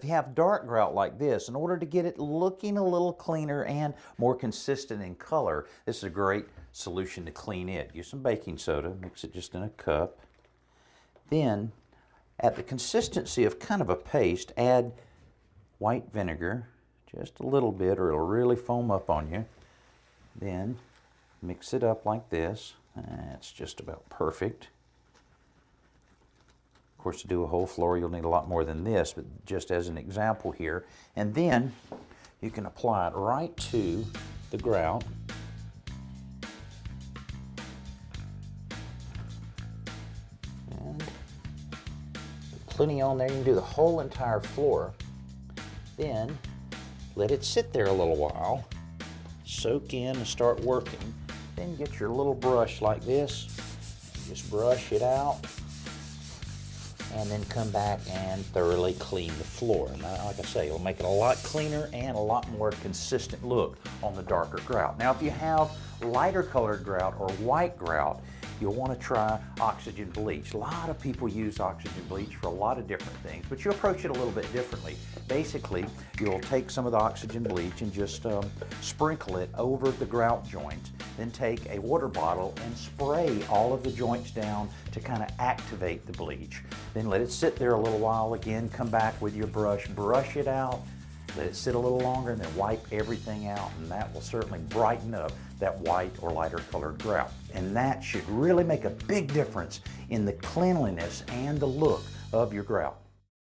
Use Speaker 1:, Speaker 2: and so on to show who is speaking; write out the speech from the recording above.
Speaker 1: If you have dark grout like this, in order to get it looking a little cleaner and more consistent in color, this is a great solution to clean it. Use some baking soda, mix it just in a cup. Then, at the consistency of kind of a paste, add white vinegar, just a little bit or it'll really foam up on you. Then mix it up like this. That's just about perfect. Of course, to do a whole floor, you'll need a lot more than this, but just as an example here. And then you can apply it right to the grout. And plenty on there. You can do the whole entire floor. Then let it sit there a little while, soak in and start working. Then get your little brush like this, just brush it out, and then come back and thoroughly clean the floor. And like I say, it'll make it a lot cleaner and a lot more consistent look on the darker grout. Now, if you have lighter colored grout or white grout, you'll want to try oxygen bleach. A lot of people use oxygen bleach for a lot of different things, but you approach it a little bit differently. Basically, you'll take some of the oxygen bleach and just sprinkle it over the grout joints. Then take a water bottle and spray all of the joints down to kind of activate the bleach. Then let it sit there a little while. Again, come back with your brush, brush it out, let it sit a little longer, and then wipe everything out, and that will certainly brighten up that white or lighter colored grout. And that should really make a big difference in the cleanliness and the look of your grout.